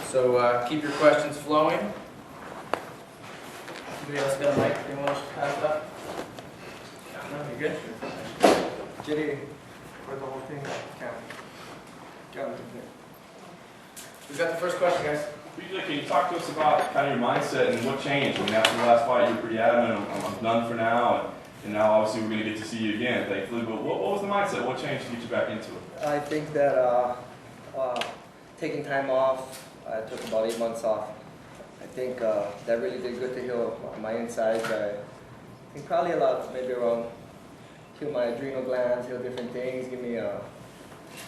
So keep your questions flowing. Anybody else got a mic? Anyone else pass it up? No, you're good. Jitty, for the whole thing, count. Who's got the first question, guys? BJ, can you talk to us about kind of your mindset and what changed? I mean, after the last fight, you were pretty adamant, I'm done for now, and now obviously we're going to get to see you again, thankfully. But what was the mindset? What changed to get you back into it? I think that taking time off, I took about 8 months off. I think that really did good to heal my insides. I think probably a lot, maybe around heal my adrenal glands, heal different things, give me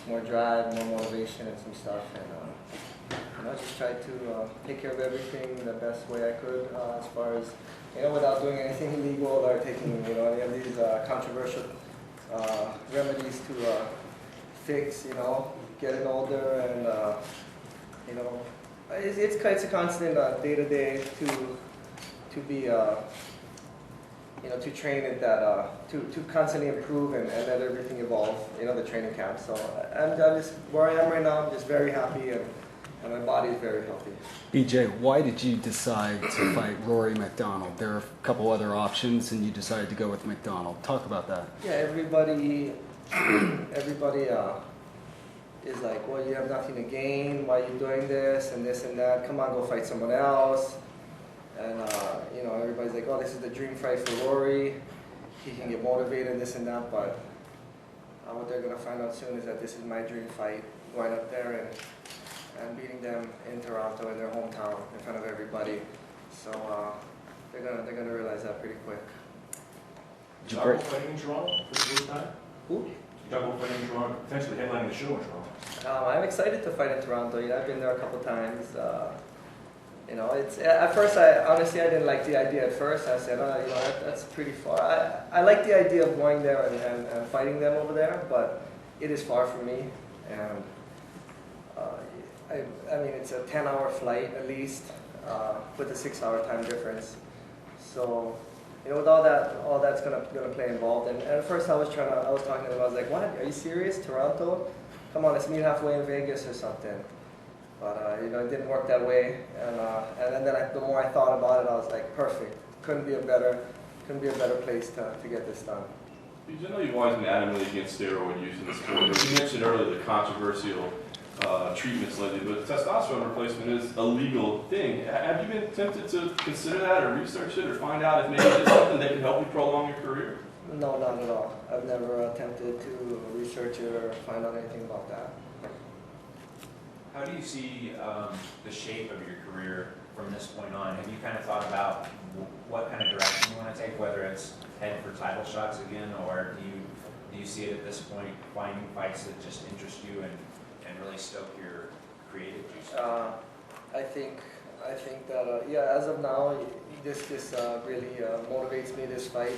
more drive, more motivation and some stuff. And I just tried to take care of everything the best way I could as far as, without doing anything illegal or taking, any of these controversial remedies to fix, getting older and, it's a constant day-to-day to be, to train it that, to constantly improve and let everything evolve, the training camp. So I'm just, where I am right now, I'm just very happy and my body is very healthy. BJ, why did you decide to fight Rory McDonald? There are a couple other options and you decided to go with McDonald. Talk about that. Yeah, everybody is like, well, you have nothing to gain, why are you doing this and that, come on, go fight someone else. And, everybody's like, oh, this is the dream fight for Rory, he can get motivated, this and that, but what they're going to find out soon is that this is my dream fight, going up there and beating them in Toronto, in their hometown, in front of everybody. So they're gonna realize that pretty quick. You talk about fighting in Toronto for the first time? Who? You talk about fighting in Toronto, potentially headlining the show in Toronto. I'm excited to fight in Toronto. I've been there a couple times. It's at first honestly I didn't like the idea at first. I said, that's pretty far. I like the idea of going there and fighting them over there, but it is far from me. And I mean, it's a 10-hour flight at least, with a 6-hour time difference. So, with all that's gonna play involved. And at first I was talking to them. I was like, "What? Are you serious? Toronto? Come on, let's meet halfway in Vegas or something." But it didn't work that way. And then the more I thought about it, I was like, perfect. Couldn't be a better place to get this done. I know you've always been adamantly against steroid use in the sport. You mentioned earlier the controversial treatments lately, but testosterone replacement is a legal thing. Have you been tempted to consider that or research it or find out if maybe it's something that can help you prolong your career? No, not at all. I've never attempted to research it or find out anything about that. How do you see the shape of your career from this point on? Have you kind of thought about what kind of direction you want to take, whether it's head for title shots again, or do you see it at this point finding fights that just interest you and really stoke your creative juice? I think that as of now, this really motivates me, this fight,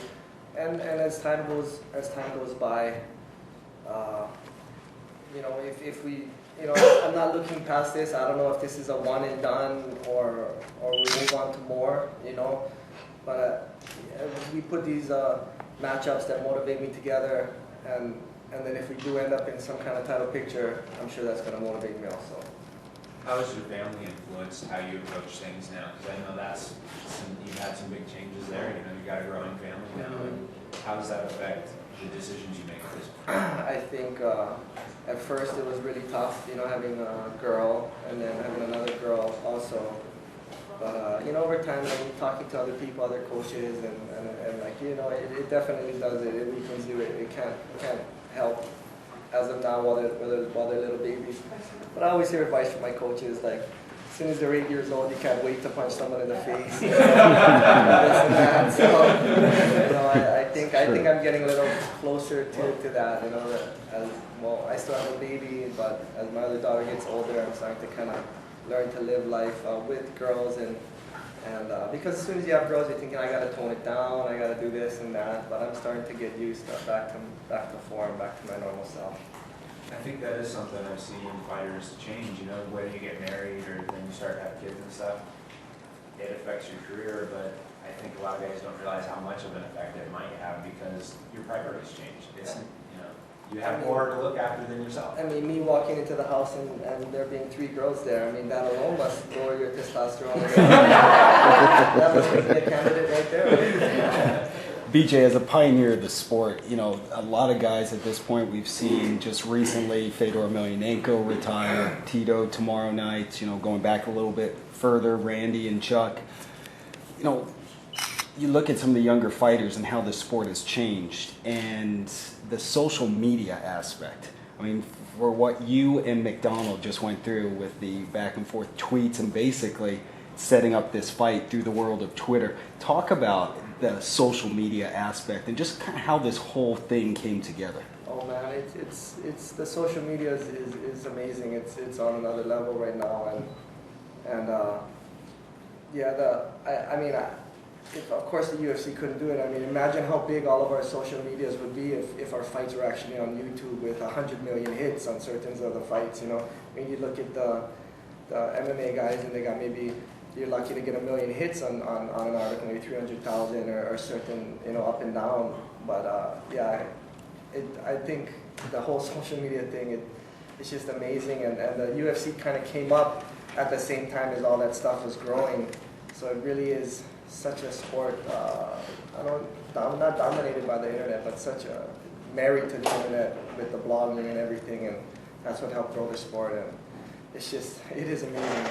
and as time goes by, if we, I'm not looking past this. I don't know if this is a one and done or we move on to more, but we put these matchups that motivate me together, and then if we do end up in some kind of title picture, I'm sure that's going to motivate me also. How has your family influenced how you approach things now? Because I know you've had some big changes there. You've got a growing family now. Mm-hmm. And how does that affect the decisions you make at this point? I think at first it was really tough, having a girl and then having another girl also. But over time, talking to other people, other coaches, and like it definitely does it. It weakens you. It can't help as of now while they're little babies. But I always hear advice from my coaches like, as soon as they're 8 years old, you can't wait to punch someone in the face. This and that. So, I think I'm getting a little closer to that. As well, I still have a baby, but as my other daughter gets older, I'm starting to kind of learn to live life with girls, and because as soon as you have girls, you think I got to tone it down, I got to do this and that. But I'm starting to get used to back to form, back to my normal self. I think that is something I've seen fighters change, whether you get married or then you start to have kids and stuff, it affects your career, but I think a lot of guys don't realize how much of an effect it might have because your priorities change. It's, You have more to look after than yourself. I mean, me walking into the house and there being 3 girls there, I mean, that alone must lower your testosterone. That must be a candidate right there. BJ, as a pioneer of the sport, you know, a lot of guys at this point we've seen just recently, Fedor Emelianenko retire, Tito tomorrow night, you know, going back a little bit further, Randy and Chuck. You know, you look at some of the younger fighters and how the sport has changed and the social media aspect. I mean, for what you and McDonald just went through with the back and forth tweets and basically setting up this fight through the world of Twitter, talk about the social media aspect and just kind of how this whole thing came together. Oh man, it's the social media is amazing. It's on another level right now, and yeah, of course the UFC couldn't do it. I mean, imagine how big all of our social medias would be if our fights were actually on YouTube with 100 million hits on certain of the fights. You know, when you look at the MMA guys and they got maybe, you're lucky to get 1 million hits on an article, maybe 300,000 or certain, you know, up and down. But yeah, I think the whole social media thing, it's just amazing. And the UFC kind of came up at the same time as all that stuff was growing. So it really is such a sport, not dominated by the internet, but such a married to the internet with the blogging and everything. And that's what helped grow the sport. And it is amazing.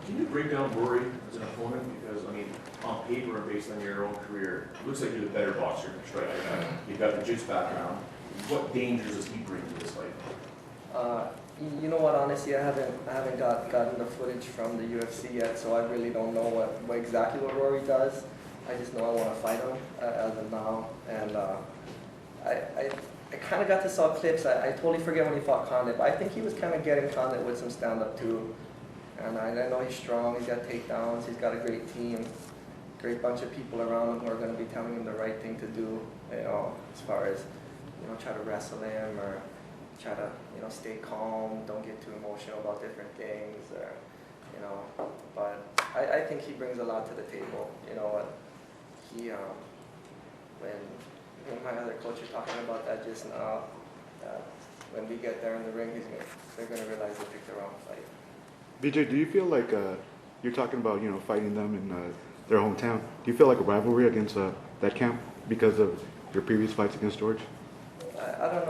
Can you break down Rory as an opponent? Because, I mean, on paper and based on your own career, it looks like you're the better boxer, striker. You've got the jiu-jitsu background. What dangers does he bring to this fight? You know what? Honestly, I haven't gotten the footage from the UFC yet, so I really don't know what exactly what Rory does. I just know I want to fight him as of now, and I kind of got to saw clips. I totally forget when he fought Condit, but I think he was kind of getting Condit with some stand-up too. And I know he's strong, he's got takedowns, he's got a great team, great bunch of people around him who are going to be telling him the right thing to do, you know, as far as, you know, try to wrestle him or try to, you know, stay calm, don't get too emotional about different things, or, you know, but I think he brings a lot to the table. You know what, when my other coach was talking about that just now, when we get there in the ring, they're going to realize they picked the wrong fight. BJ, do you feel like you're talking about, you know, fighting them in their hometown? Do you feel like a rivalry against that camp because of your previous fights against George? I don't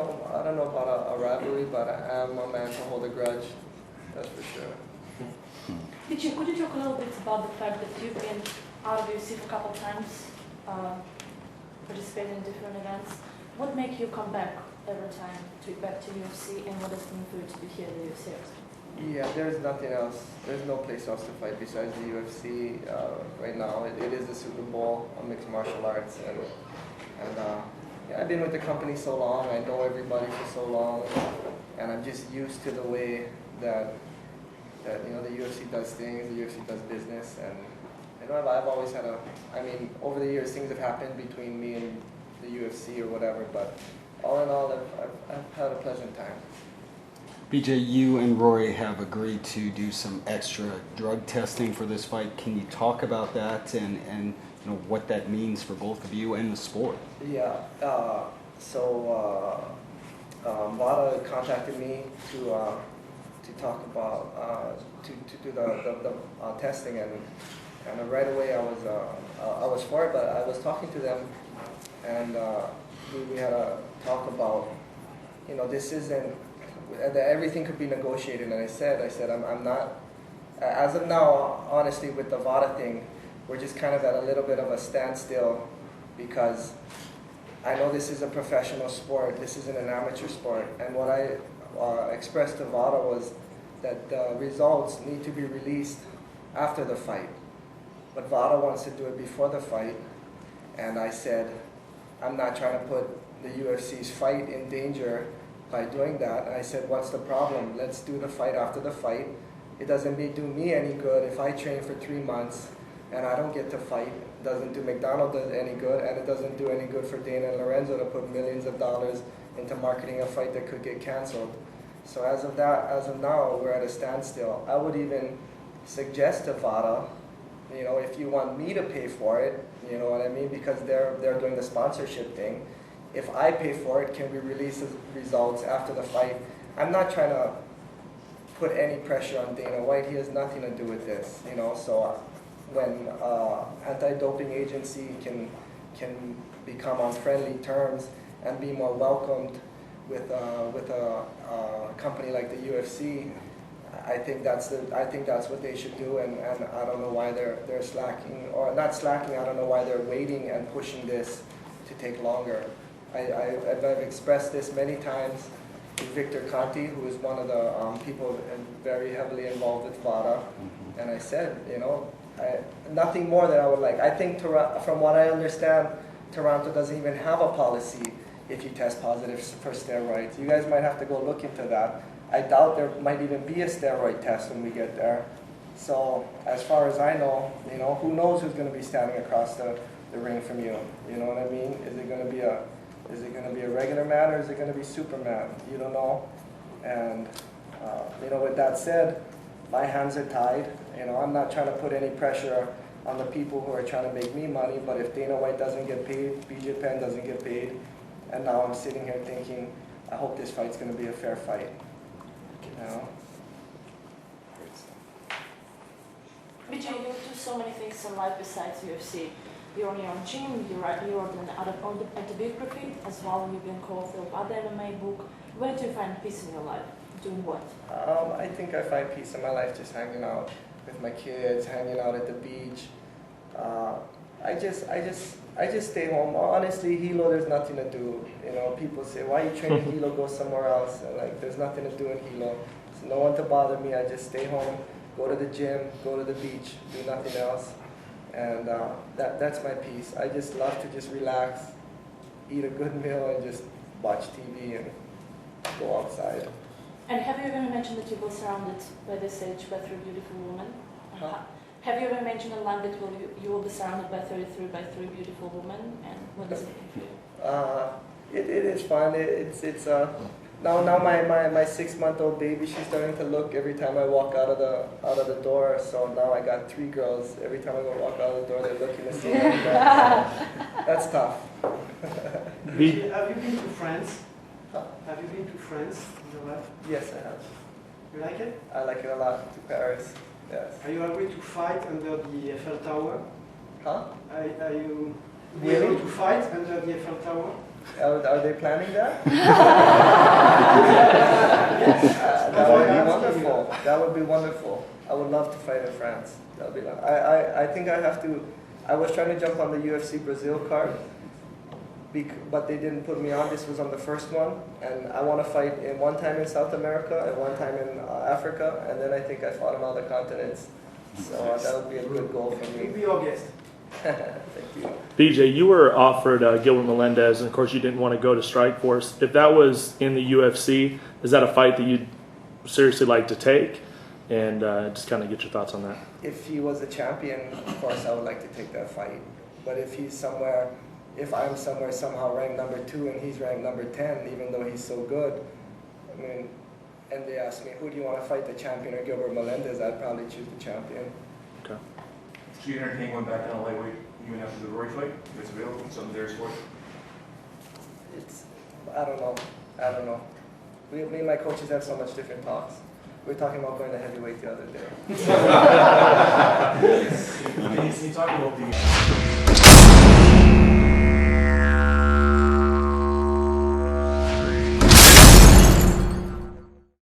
know about a rivalry, but I am a man to hold a grudge. That's for sure. BJ, could you talk a little bit about the fact that you've been out of UFC for a couple of times, participating in different events? What makes you come back every time back to UFC, and what does it mean for you to be here at the UFC? Yeah, there's nothing else. There's no place else to fight besides the UFC right now. It is the Super Bowl of mixed martial arts, and yeah, I've been with the company so long. I know everybody for so long, and I'm just used to the way that you know the UFC does things, the UFC does business, and you know I've always had I mean, over the years things have happened between me and the UFC or whatever, but all in all, I've had a pleasant time. BJ, you and Rory have agreed to do some extra drug testing for this fight. Can you talk about that and you know what that means for both of you and the sport? Yeah. So Vada contacted me to talk about to do the testing, and right away I was for it, but I was talking to them, and we had a talk about, you know, this isn't. That everything could be negotiated, and I said I'm not, as of now, honestly, with the VADA thing, we're just kind of at a little bit of a standstill, because I know this is a professional sport, this isn't an amateur sport, and what I expressed to VADA was that the results need to be released after the fight, but VADA wants to do it before the fight, and I said I'm not trying to put the UFC's fight in danger by doing that. And I said, what's the problem? Let's do the fight after the fight. It doesn't do me any good if I train for 3 months and I don't get to fight. It doesn't do McDonald any good, and it doesn't do any good for Dana and Lorenzo to put millions of dollars into marketing a fight that could get canceled. So as of now, we're at a standstill. I would even suggest to VADA, you know, if you want me to pay for it, you know what I mean, because they're doing the sponsorship thing. if I pay for it, can we release the results after the fight? I'm not trying to put any pressure on Dana White. He has nothing to do with this, you know. So when anti-doping agency can become on friendly terms and be more welcomed with a company like the UFC, I think that's what they should do, and I don't know why they're slacking, or not slacking. I don't know why they're waiting and pushing this to take longer. I've expressed this many times to Victor Conti, who is one of the people very heavily involved with VADA, and I said, you know, nothing more that I would like. I think, from what I understand, Toronto doesn't even have a policy if you test positive for steroids. You guys might have to go look into that. I doubt there might even be a steroid test when we get there. So as far as I know, you know, who knows who's going to be standing across the ring from you? You know what I mean? Is it going to be a regular man, or is it going to be Superman? You don't know. And you know, with that said, my hands are tied. You know, I'm not trying to put any pressure on the people who are trying to make me money. But if Dana White doesn't get paid, BJ Penn doesn't get paid, and now I'm sitting here thinking, I hope this fight's going to be a fair fight. You know? Vijay, you do so many things in life besides UFC. You own your own gym, you wrote an autobiography as well, you've been co-author of other MMA book. Where do you find peace in your life? Doing what? I think I find peace in my life just hanging out with my kids, hanging out at the beach. I just stay home. Honestly, Hilo, there's nothing to do. You know, people say, why are you training Hilo? Go somewhere else. And like, there's nothing to do in Hilo. There's no one to bother me. I just stay home, go to the gym, go to the beach, do nothing else. And that's my peace. I just love to just relax, eat a good meal, and just watch TV and go outside. And have you ever mentioned that you were surrounded by this age by 3 beautiful women? Huh? Have you ever mentioned a line that you will be surrounded by 33 by 3 beautiful women? And what does it mean for you? It is fun. Now my 6-month-old baby, she's starting to look every time I walk out of the door. So now I got 3 girls. Every time I go walk out of the door, they're looking to see me. That's tough. Have you been to France? Huh? Have you been to France in your life? Yes, I have. You like it? I like it a lot. To Paris. Yes. Are you agree to fight under the Eiffel Tower? Huh? Are you Really? able to fight under the Eiffel Tower? Are they planning that? Yes. That would be wonderful. That would be wonderful. I would love to fight in France. That would be. I think I have to. I was trying to jump on the UFC Brazil card, but they didn't put me on. This was on the first one, and I want to fight in one time in South America and one time in Africa, and then I think I fought on all the continents. So that would be a good goal for You'll me. be our guest. Thank you. BJ, you were offered Gilbert Melendez, and of course you didn't want to go to Strikeforce. If that was in the UFC, is that a fight that you'd seriously like to take? And just kind of get your thoughts on that. If he was a champion, of course I would like to take that fight. But if he's somewhere, if I'm somewhere somehow ranked number 2 and he's ranked number 10, even though he's so good, I mean, and they ask me, who do you want to fight, the champion or Gilbert Melendez? I'd probably choose the champion. Okay. Should you entertain going back down to lightweight even after the Roy fight? If it's available, something there's for you? It's, I don't know. Me and my coaches have so much different talks. We were talking about going to heavyweight the other day. Can you talk about the